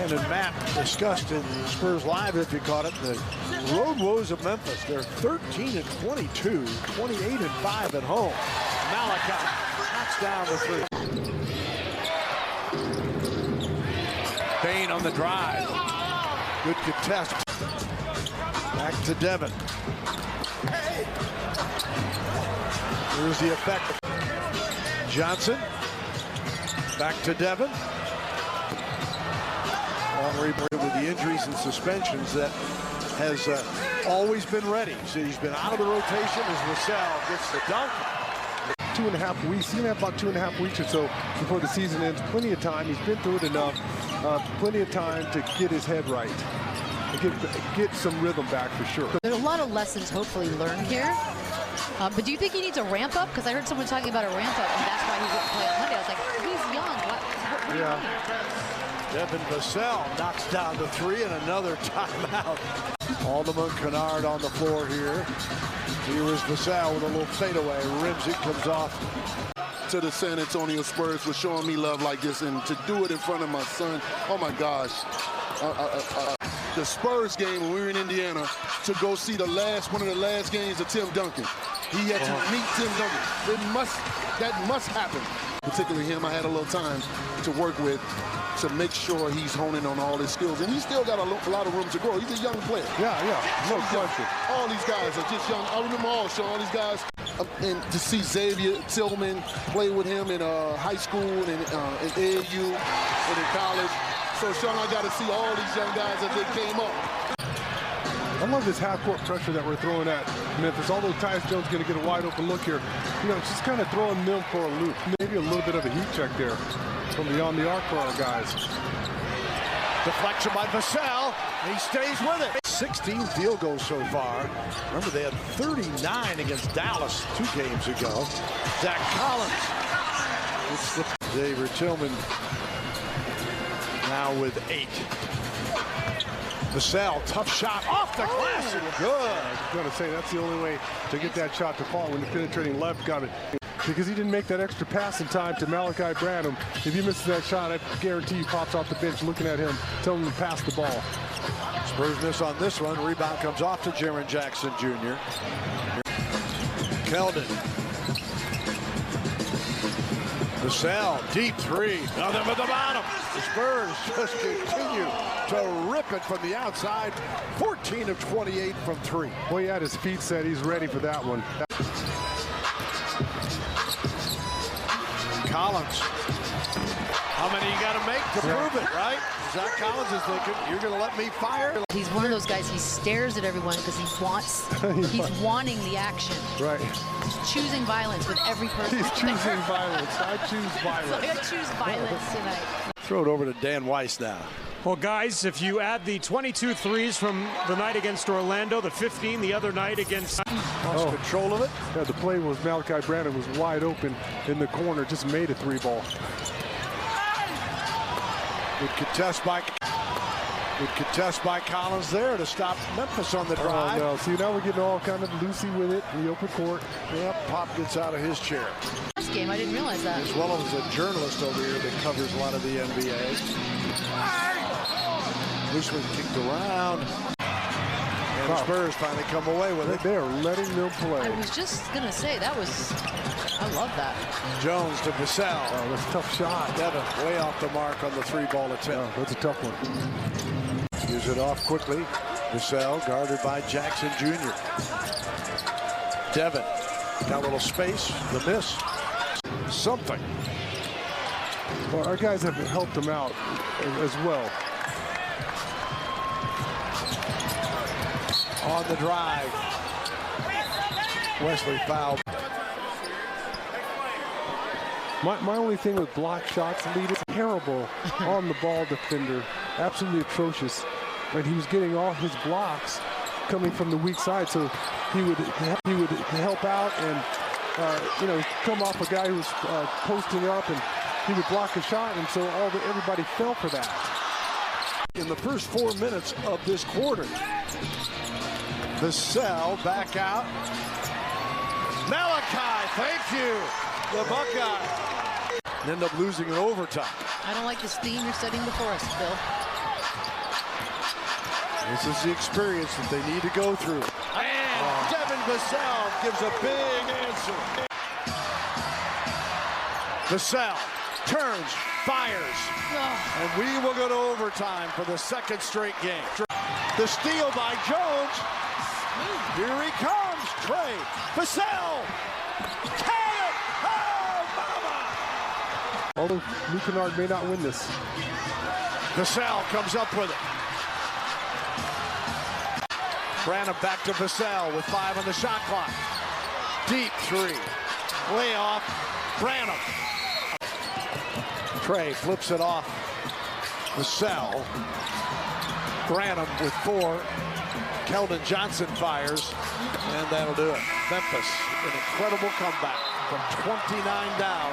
Dan and Matt discussed in Spurs Live, if you caught it, the road woes of Memphis. They're 13-22, 28-5 at home. Malachi knocks down the three. Bain on the drive. Good contest. Back to Devin. Here's the effect. Johnson. Back to Devin. With the injuries and suspensions that has always been ready. So he's been out of the rotation as Vassell gets the dunk. 2.5 weeks. He's going to have about 2.5 weeks or so before the season ends. Plenty of time. He's been through it enough. Plenty of time to get his head right. Get some rhythm back for sure. There's a lot of lessons hopefully learned here. But do you think he needs a ramp up? Because I heard someone talking about a ramp up, and that's why he wouldn't play on Monday. I was like, he's young. What do you mean? Devin Vassell knocks down the three and another timeout. Alderman Kennard on the floor here. Here is Vassell with a little fadeaway. Rims it, comes off. To the San Antonio Spurs for showing me love like this, and to do it in front of my son. Oh my gosh. The Spurs game when we were in Indiana, to go see one of the last games of Tim Duncan. He had to meet Tim Duncan. That must happen. Particularly him, I had a little time to work with to make sure he's honing on all his skills. And he's still got a lot of room to grow. He's a young player. Yeah, no question. All these guys are just young. I remember all these guys. And to see Xavier Tillman play with him in high school and in AAU and in college. So, Sean, I got to see all these young guys as they came up. I love this half-court pressure that we're throwing at Memphis. Although Tyus Jones going to get a wide-open look here, just kind of throwing them for a loop. Maybe a little bit of a heat check there from beyond the arc for our guys. Deflection by Vassell, and he stays with it. 16 field goals so far. Remember, they had 39 against Dallas 2 games ago. Zach Collins. Xavier Tillman now with 8. Vassell, tough shot off the glass. Good. I was going to say that's the only way to get that shot to fall when the penetrating left got it. Because he didn't make that extra pass in time to Malachi Branham. If he misses that shot, I guarantee he pops off the bench looking at him, telling him to pass the ball. Spurs miss on this one. Rebound comes off to Jaren Jackson Jr. Keldon. Vassell, deep three. Nothing but the bottom. The Spurs just continue to rip it from the outside. 14 of 28 from 3. Well, he had his feet set. He's ready for that one. Collins. How many you got to make to prove it, right? Zach Collins is thinking, you're going to let me fire? He's one of those guys, he stares at everyone because he's wanting the action. Right. He's choosing violence with every person. He's choosing violence. I choose violence. I choose violence tonight. Throw it over to Dan Weiss now. Well, guys, if you add the 22 threes from the night against Orlando, the 15 the other night against... Lost control of it. Yeah, the play was Malachi Branham was wide open in the corner, just made a 3-ball. Good contest by Collins there to stop Memphis on the drive. Oh, no. See, now we're getting all kind of loosey with it in the open court. Yep, Pop gets out of his chair. Last game, I didn't realize that. As well as a journalist over here that covers a lot of the NBA. Loosely kicked around. And the Spurs finally come away with it. They are letting them play. I was just going to say, I love that. Jones to Vassell. Oh, that's a tough shot. Devin way off the mark on the 3-ball attempt. Oh, that's a tough one. Use it off quickly. Vassell guarded by Jackson Jr. Devin got a little space. The miss. Something. Well, our guys have helped him out as well. On the drive. Wesley fouled. My only thing with block shots, lead is terrible on the ball defender. Absolutely atrocious. But he was getting all his blocks coming from the weak side, so he would help out and come off a guy who was posting up, and he would block a shot, and so everybody fell for that. In the first 4 minutes of this quarter, Vassell back out. Malachi, thank you. The Buckeye. End up losing in overtime. I don't like this theme you're setting before us, Bill. This is the experience that they need to go through. And Devin Vassell gives a big answer. Vassell turns, fires, and we will go to overtime for the second straight game. The steal by Jones. Here he comes, Trey Vassell. Can it! Oh, mama! Although Luke Kennard may not win this. Vassell comes up with it. Branham back to Vassell with 5 on the shot clock. Deep three. Way off. Branham. Trey flips it off. Vassell. Branham with 4. Keldon Johnson fires. And that'll do it. Memphis, an incredible comeback from 29 down.